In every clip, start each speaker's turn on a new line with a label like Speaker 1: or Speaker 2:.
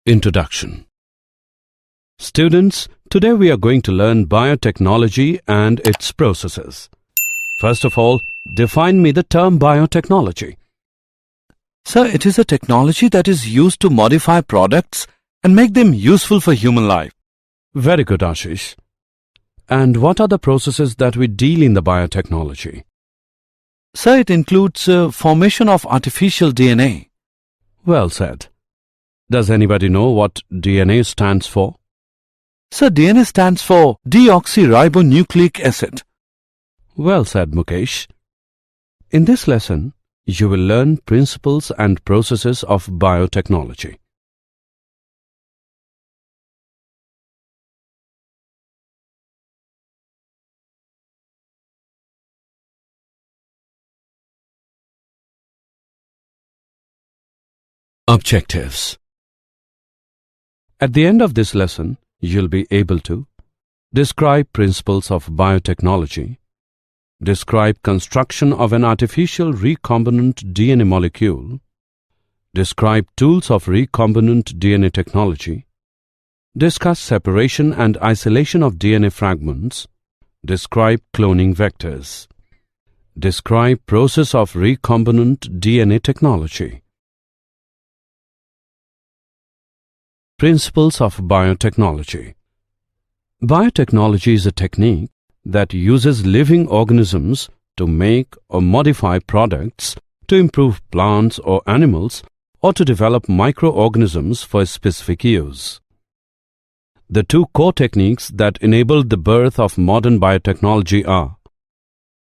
Speaker 1: Introduction. Students, today we are going to learn biotechnology and its processes. First of all, define me the term biotechnology.
Speaker 2: Sir, it is a technology that is used to modify products and make them useful for human life.
Speaker 1: Very good, Ashish. And what are the processes that we deal in the biotechnology?
Speaker 2: Sir, it includes formation of artificial DNA.
Speaker 1: Well said. Does anybody know what DNA stands for?
Speaker 2: Sir, DNA stands for deoxyribonucleic acid.
Speaker 1: Well said, Mukesh. In this lesson, you will learn principles and processes of biotechnology. Objectives. At the end of this lesson, you'll be able to describe principles of biotechnology, describe construction of an artificial recombinant DNA molecule, describe tools of recombinant DNA technology, discuss separation and isolation of DNA fragments, describe cloning vectors, describe process of recombinant DNA technology. Principles of biotechnology. Biotechnology is a technique that uses living organisms to make or modify products, to improve plants or animals, or to develop microorganisms for a specific use. The two core techniques that enabled the birth of modern biotechnology are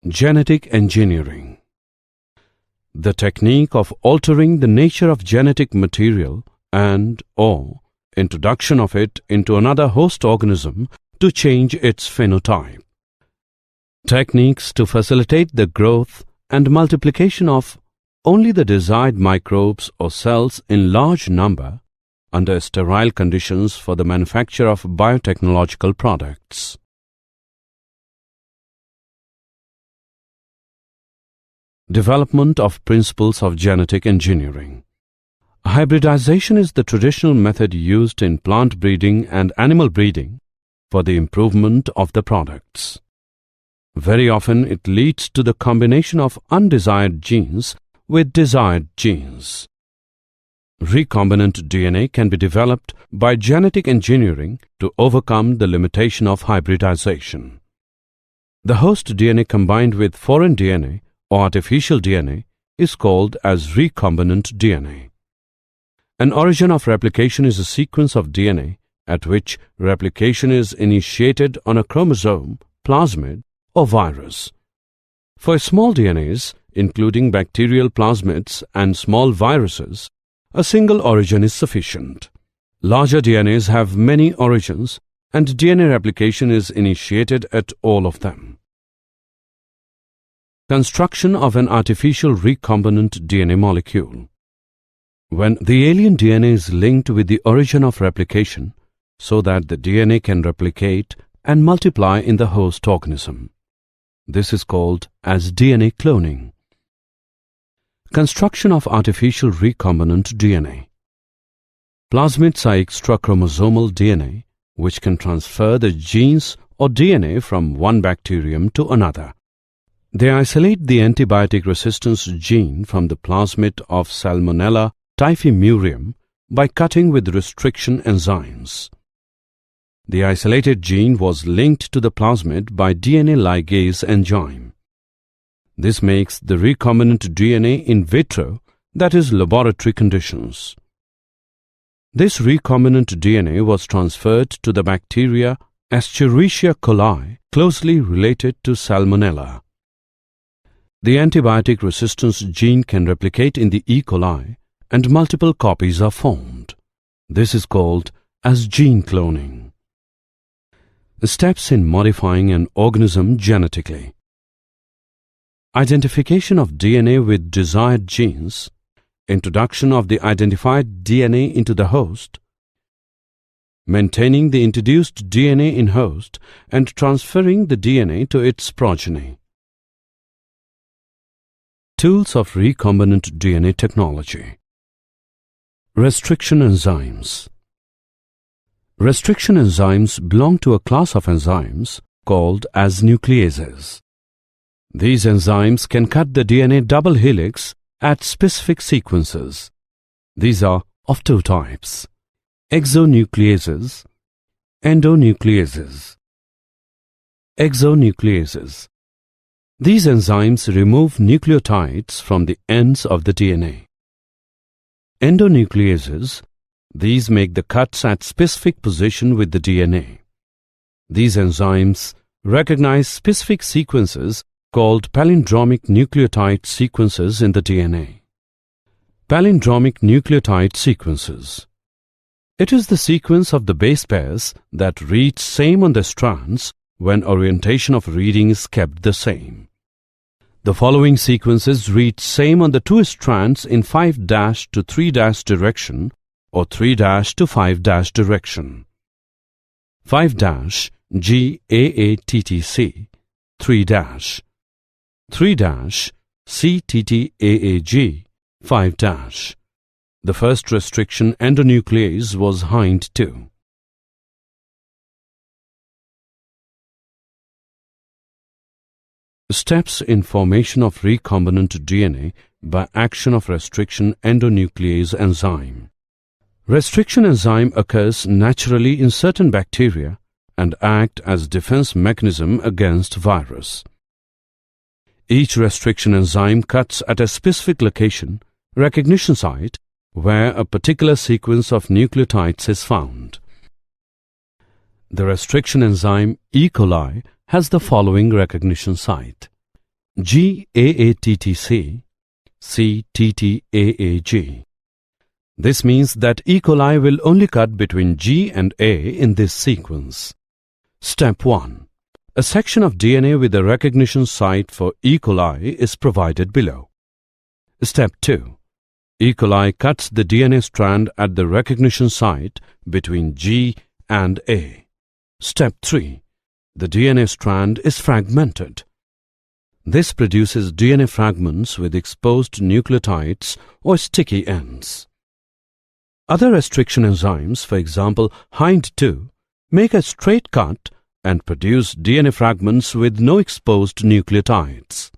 Speaker 1: genetic engineering, the technique of altering the nature of genetic material and/or introduction of it into another host organism to change its phenotype. Techniques to facilitate the growth and multiplication of only the desired microbes or cells in large number under sterile conditions for the manufacture of biotechnological products. Development of principles of genetic engineering. Hybridization is the traditional method used in plant breeding and animal breeding for the improvement of the products. Very often it leads to the combination of undesired genes with desired genes. Recombinant DNA can be developed by genetic engineering to overcome the limitation of hybridization. The host DNA combined with foreign DNA or artificial DNA is called as recombinant DNA. An origin of replication is a sequence of DNA at which replication is initiated on a chromosome, plasmid, or virus. For small DNAs, including bacterial plasmids and small viruses, a single origin is sufficient. Larger DNAs have many origins, and DNA replication is initiated at all of them. Construction of an artificial recombinant DNA molecule. When the alien DNA is linked with the origin of replication so that the DNA can replicate and multiply in the host organism. This is called as DNA cloning. Construction of artificial recombinant DNA. Plasmids are extrachromosomal DNA which can transfer the genes or DNA from one bacterium to another. They isolate the antibiotic resistance gene from the plasmid of Salmonella typhimurium by cutting with restriction enzymes. The isolated gene was linked to the plasmid by DNA ligase enzyme. This makes the recombinant DNA in vitro, that is, laboratory conditions. This recombinant DNA was transferred to the bacteria Escherichia coli, closely related to Salmonella. The antibiotic resistance gene can replicate in the E. coli and multiple copies are formed. This is called as gene cloning. Steps in modifying an organism genetically. Identification of DNA with desired genes, introduction of the identified DNA into the host, maintaining the introduced DNA in host and transferring the DNA to its progeny. Tools of recombinant DNA technology. Restriction enzymes. Restriction enzymes belong to a class of enzymes called as nucleases. These enzymes can cut the DNA double helix at specific sequences. These are of two types: exonucleases, endonucleases. Exonucleases. These enzymes remove nucleotides from the ends of the DNA. Endonucleases. These make the cuts at specific position with the DNA. These enzymes recognize specific sequences called palindromic nucleotide sequences in the DNA. Palindromic nucleotide sequences. It is the sequence of the base pairs that read same on the strands when orientation of reading is kept the same. The following sequences read same on the two strands in 5' to 3' direction or 3' to 5' direction. 5' GAATTC, 3', 3' CTTAAG, 5'. The first restriction endonuclease was Hind2. Steps in formation of recombinant DNA by action of restriction endonuclease enzyme. Restriction enzyme occurs naturally in certain bacteria and act as defense mechanism against virus. Each restriction enzyme cuts at a specific location, recognition site, where a particular sequence of nucleotides is found. The restriction enzyme E. coli has the following recognition site: GAATTC, CTTAAG. This means that E. coli will only cut between G and A in this sequence. Step 1. A section of DNA with a recognition site for E. coli is provided below. Step 2. E. coli cuts the DNA strand at the recognition site between G and A. Step 3. The DNA strand is fragmented. This produces DNA fragments with exposed nucleotides or sticky ends. Other restriction enzymes, for example Hind2, make a straight cut and produce DNA fragments with no exposed nucleotides.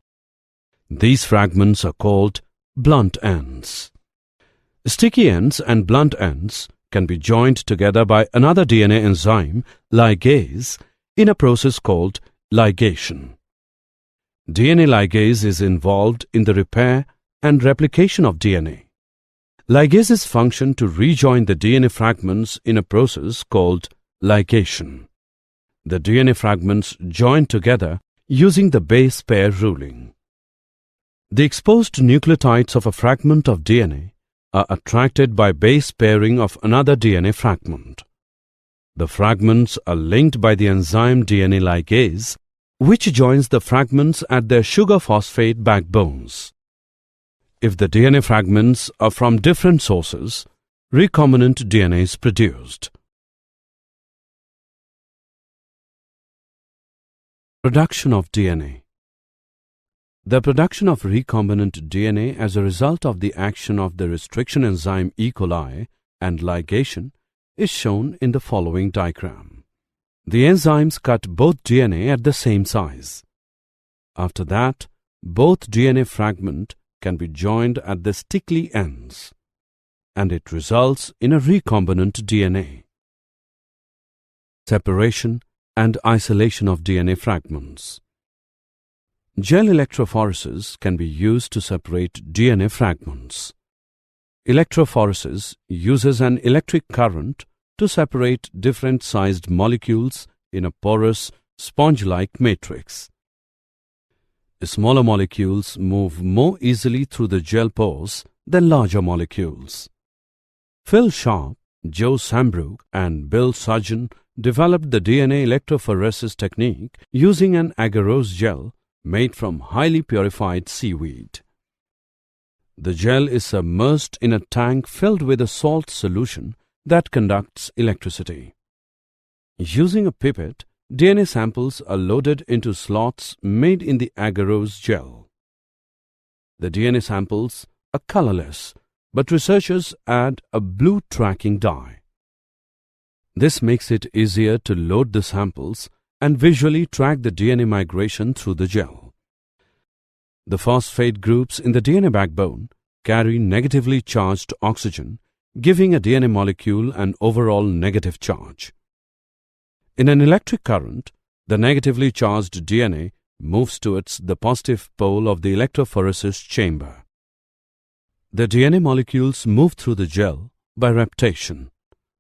Speaker 1: These fragments are called blunt ends. Sticky ends and blunt ends can be joined together by another DNA enzyme, ligase, in a process called ligation. DNA ligase is involved in the repair and replication of DNA. Ligases function to rejoin the DNA fragments in a process called ligation. The DNA fragments join together using the base pair ruling. The exposed nucleotides of a fragment of DNA are attracted by base pairing of another DNA fragment. The fragments are linked by the enzyme DNA ligase, which joins the fragments at their sugar phosphate backbones. If the DNA fragments are from different sources, recombinant DNA is produced. Production of DNA. The production of recombinant DNA as a result of the action of the restriction enzyme E. coli and ligation is shown in the following diagram. The enzymes cut both DNA at the same size. After that, both DNA fragment can be joined at the sticky ends, and it results in a recombinant DNA. Separation and isolation of DNA fragments. Gel electrophoresis can be used to separate DNA fragments. Electrophoresis uses an electric current to separate different-sized molecules in a porous, sponge-like matrix. Smaller molecules move more easily through the gel pores than larger molecules. Phil Sharp, Joe Sambrook, and Bill Sargent developed the DNA electrophoresis technique using an agarose gel made from highly purified seaweed. The gel is submerged in a tank filled with a salt solution that conducts electricity. Using a pipette, DNA samples are loaded into slots made in the agarose gel. The DNA samples are colorless, but researchers add a blue tracking dye. This makes it easier to load the samples and visually track the DNA migration through the gel. The phosphate groups in the DNA backbone carry negatively charged oxygen, giving a DNA molecule an overall negative charge. In an electric current, the negatively charged DNA moves towards the positive pole of the electrophoresis chamber. The DNA molecules move through the gel by reptation,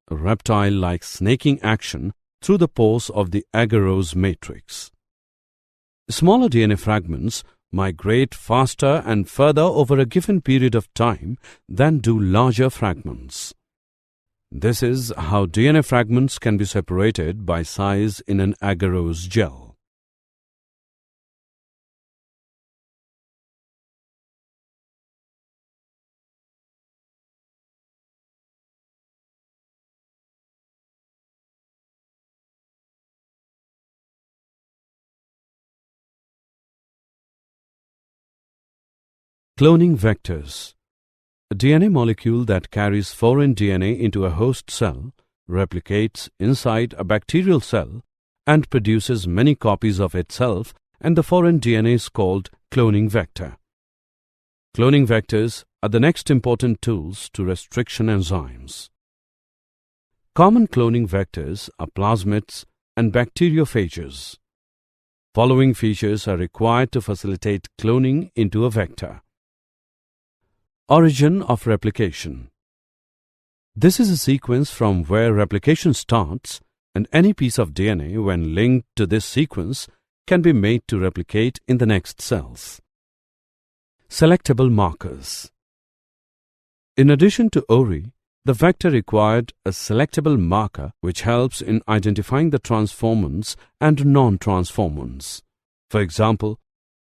Speaker 1: a reptile-like snaking action through the pores of the agarose matrix. Smaller DNA fragments migrate faster and further over a given period of time than do larger fragments. This is how DNA fragments can be separated by size in an agarose gel. Cloning vectors. A DNA molecule that carries foreign DNA into a host cell replicates inside a bacterial cell and produces many copies of itself, and the foreign DNA is called cloning vector. Cloning vectors are the next important tools to restriction enzymes. Common cloning vectors are plasmids and bacteriophages. Following features are required to facilitate cloning into a vector. Origin of replication. This is a sequence from where replication starts, and any piece of DNA, when linked to this sequence, can be made to replicate in the next cells. Selectable markers. In addition to ORI, the vector required a selectable marker which helps in identifying the transformants and non-transformants. For example,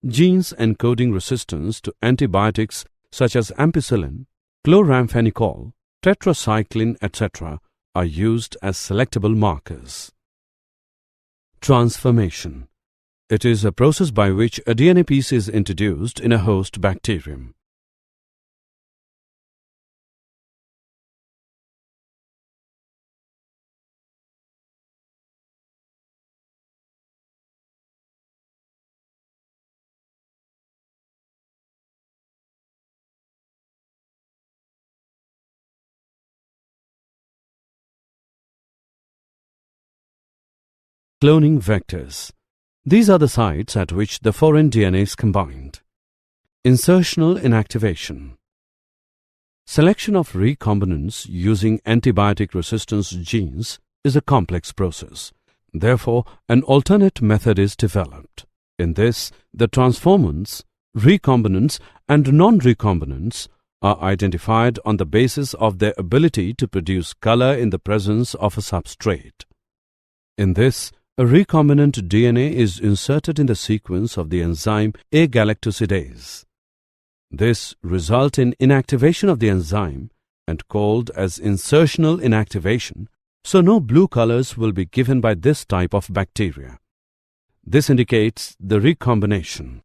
Speaker 1: genes encoding resistance to antibiotics such as ampicillin, chloramphenicol, tetracycline, etc. are used as selectable markers. Transformation. It is a process by which a DNA piece is introduced in a host bacterium. Cloning vectors. These are the sites at which the foreign DNA is combined. Insertional inactivation. Selection of recombinants using antibiotic resistance genes is a complex process. Therefore, an alternate method is developed. In this, the transformants, recombinants, and non-recombinants are identified on the basis of their ability to produce color in the presence of a substrate. In this, a recombinant DNA is inserted in the sequence of the enzyme A-galactosidase. This results in inactivation of the enzyme and called as insertional inactivation, so no blue colors will be given by this type of bacteria. This indicates the recombination.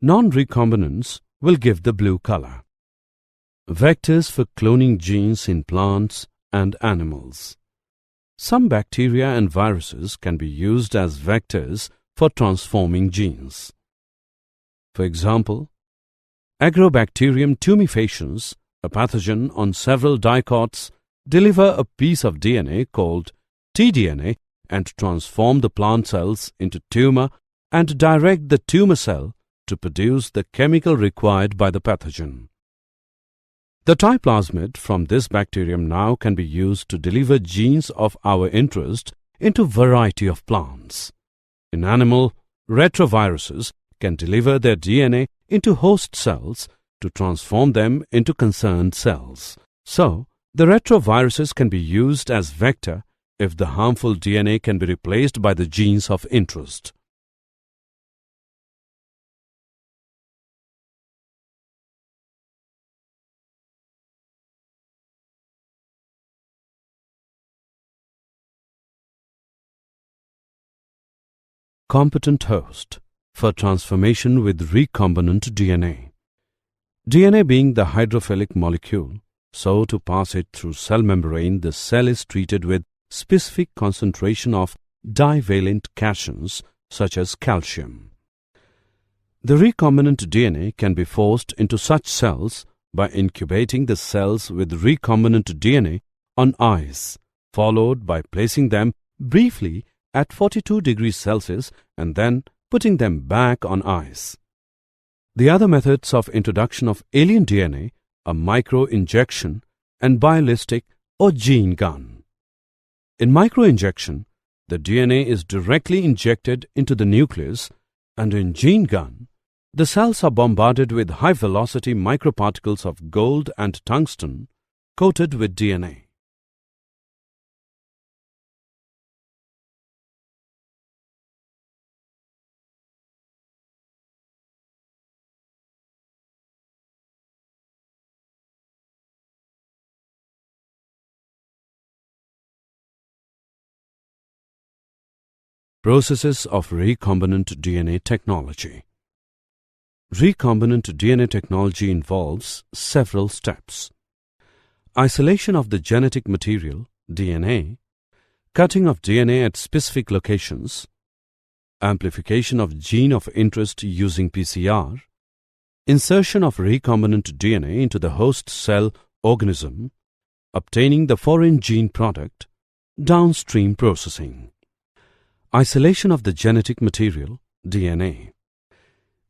Speaker 1: Non-recombinants will give the blue color. Vectors for cloning genes in plants and animals. Some bacteria and viruses can be used as vectors for transforming genes. For example, Agrobacterium tumefaciens, a pathogen on several dicots, deliver a piece of DNA called tDNA and transform the plant cells into tumor and direct the tumor cell to produce the chemical required by the pathogen. The plasmid from this bacterium now can be used to deliver genes of our interest into variety of plants. In animal, retroviruses can deliver their DNA into host cells to transform them into concerned cells. So, the retroviruses can be used as vector if the harmful DNA can be replaced by the genes of interest. competent host for transformation with recombinant DNA. DNA being the hydrophilic molecule, so to pass it through cell membrane, the cell is treated with specific concentration of divalent cations such as calcium. The recombinant DNA can be forced into such cells by incubating the cells with recombinant DNA on ice, followed by placing them briefly at 42 degrees Celsius and then putting them back on ice. The other methods of introduction of alien DNA are microinjection and biolistic or gene gun. In microinjection, the DNA is directly injected into the nucleus, and in gene gun, the cells are bombarded with high-velocity microparticles of gold and tungsten coated with DNA. Processes of recombinant DNA technology. Recombinant DNA technology involves several steps: isolation of the genetic material, DNA, cutting of DNA at specific locations, amplification of gene of interest using PCR, insertion of recombinant DNA into the host cell organism, obtaining the foreign gene product, downstream processing. Isolation of the genetic material, DNA.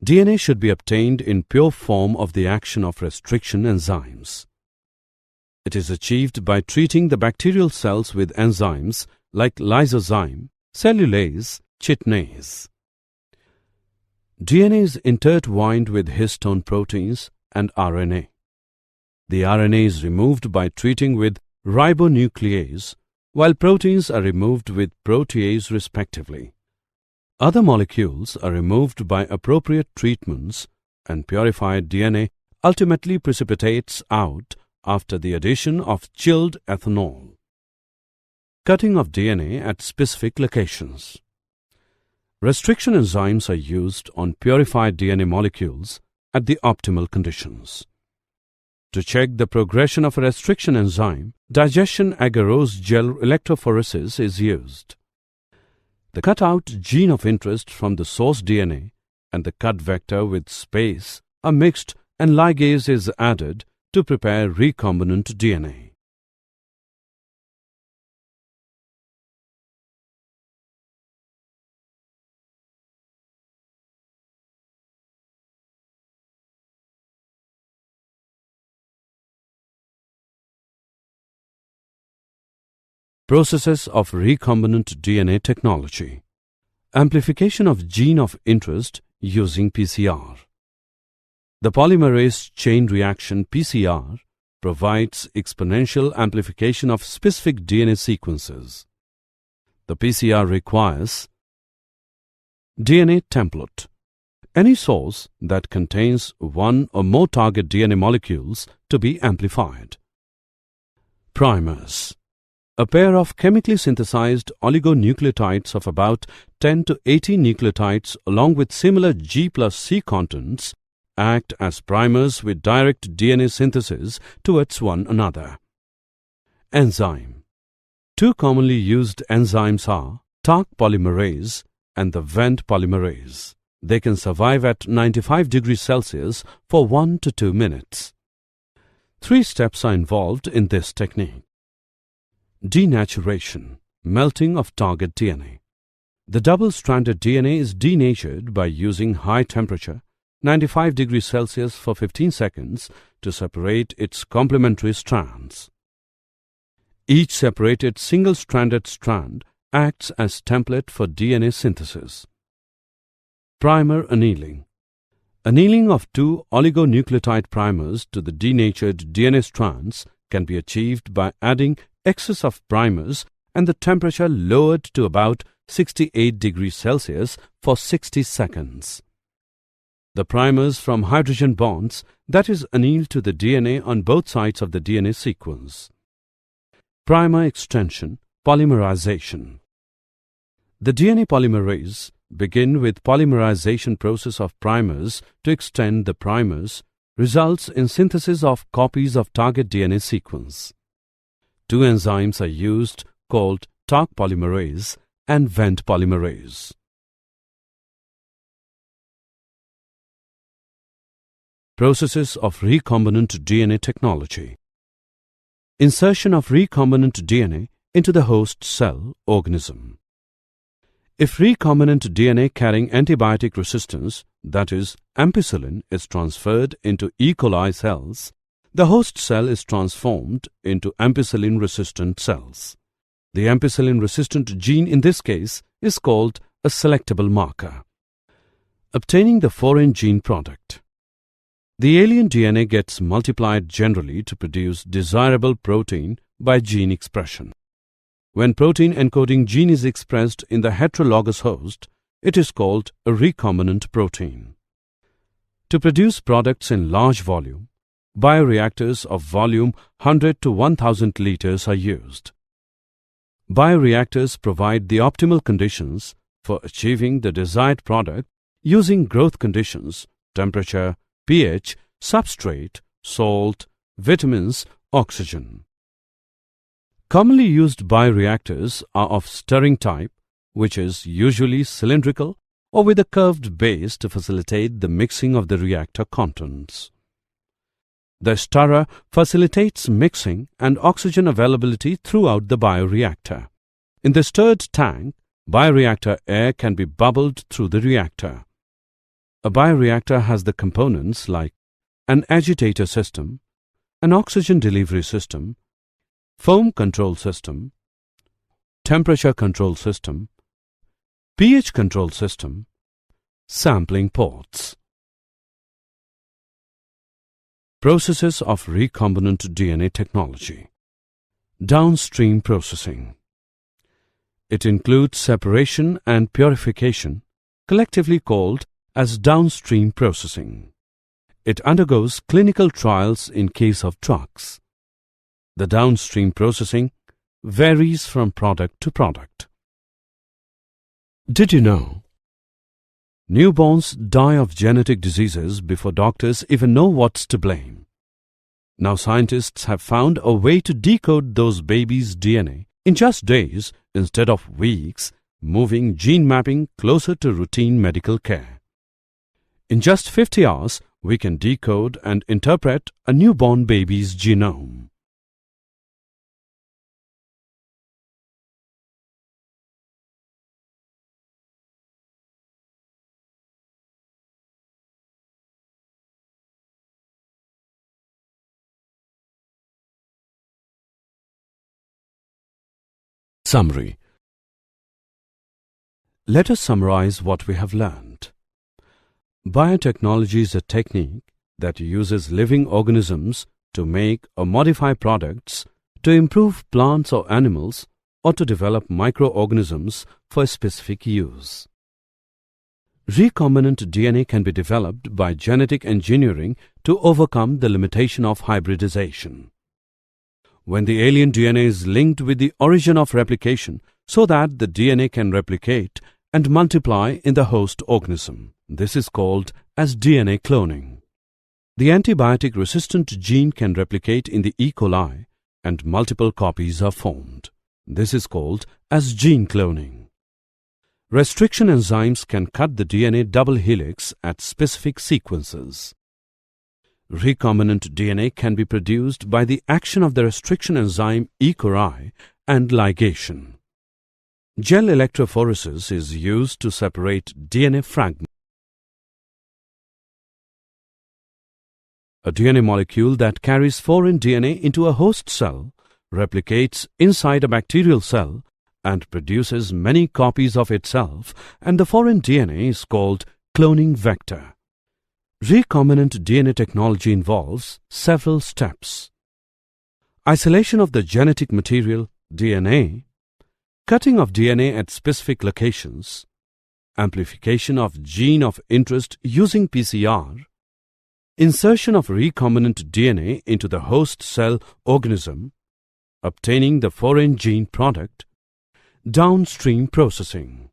Speaker 1: DNA should be obtained in pure form of the action of restriction enzymes. It is achieved by treating the bacterial cells with enzymes like lysozyme, cellulase, chitinase. DNA is intertwined with histone proteins and RNA. The RNA is removed by treating with ribonuclease, while proteins are removed with protease respectively. Other molecules are removed by appropriate treatments, and purified DNA ultimately precipitates out after the addition of chilled ethanol. Cutting of DNA at specific locations. Restriction enzymes are used on purified DNA molecules at the optimal conditions. To check the progression of a restriction enzyme, digestion agarose gel electrophoresis is used. The cut-out gene of interest from the source DNA and the cut vector with space are mixed and ligase is added to prepare recombinant DNA. Processes of recombinant DNA technology. Amplification of gene of interest using PCR. The polymerase chain reaction PCR provides exponential amplification of specific DNA sequences. The PCR requires DNA template, any source that contains one or more target DNA molecules to be amplified. Primers, a pair of chemically synthesized oligonucleotides of about 10 to 18 nucleotides along with similar G plus C contents act as primers with direct DNA synthesis towards one another. Enzyme. Two commonly used enzymes are Taq polymerase and the Vent polymerase. They can survive at 95 degrees Celsius for 1 to 2 minutes. 3 steps are involved in this technique. Denaturation, melting of target DNA. The double-stranded DNA is denatured by using high temperature, 95 degrees Celsius for 15 seconds to separate its complementary strands. Each separated single-stranded strand acts as template for DNA synthesis. Primer annealing. Annealing of 2 oligonucleotide primers to the denatured DNA strands can be achieved by adding excess of primers and the temperature lowered to about 68 degrees Celsius for 60 seconds. The primers from hydrogen bonds that is annealed to the DNA on both sides of the DNA sequence. Primer extension, polymerization. The DNA polymerase begin with polymerization process of primers to extend the primers, results in synthesis of copies of target DNA sequence. Two enzymes are used called Taq polymerase and Vent polymerase. Processes of recombinant DNA technology. Insertion of recombinant DNA into the host cell organism. If recombinant DNA carrying antibiotic resistance, that is, ampicillin, is transferred into E. coli cells, the host cell is transformed into ampicillin-resistant cells. The ampicillin-resistant gene in this case is called a selectable marker. Obtaining the foreign gene product. The alien DNA gets multiplied generally to produce desirable protein by gene expression. When protein encoding gene is expressed in the heterologous host, it is called a recombinant protein. To produce products in large volume, bioreactors of volume 100 to 1000 liters are used. Bioreactors provide the optimal conditions for achieving the desired product using growth conditions, temperature, pH, substrate, salt, vitamins, oxygen. Commonly used bioreactors are of stirring type, which is usually cylindrical or with a curved base to facilitate the mixing of the reactor contents. The stirrer facilitates mixing and oxygen availability throughout the bioreactor. In the stirred tank, bioreactor air can be bubbled through the reactor. A bioreactor has the components like an agitator system, an oxygen delivery system, foam control system, temperature control system, pH control system, sampling ports. Processes of recombinant DNA technology. Downstream processing. It includes separation and purification, collectively called as downstream processing. It undergoes clinical trials in case of drugs. The downstream processing varies from product to product. Did you know? Newborns die of genetic diseases before doctors even know what's to blame. Now scientists have found a way to decode those babies' DNA in just days instead of weeks, moving gene mapping closer to routine medical care. In just 50 hours, we can decode and interpret a newborn baby's genome. Summary. Let us summarize what we have learned. Biotechnology is a technique that uses living organisms to make or modify products to improve plants or animals or to develop microorganisms for a specific use. Recombinant DNA can be developed by genetic engineering to overcome the limitation of hybridization. When the alien DNA is linked with the origin of replication so that the DNA can replicate and multiply in the host organism. This is called as DNA cloning. The antibiotic-resistant gene can replicate in the E. coli and multiple copies are formed. This is called as gene cloning. Restriction enzymes can cut the DNA double helix at specific sequences. Recombinant DNA can be produced by the action of the restriction enzyme E. coli and ligation. Gel electrophoresis is used to separate DNA fragments. A DNA molecule that carries foreign DNA into a host cell replicates inside a bacterial cell and produces many copies of itself, and the foreign DNA is called cloning vector. Recombinant DNA technology involves several steps: isolation of the genetic material, DNA, cutting of DNA at specific locations, amplification of gene of interest using PCR, insertion of recombinant DNA into the host cell organism, obtaining the foreign gene product, downstream processing.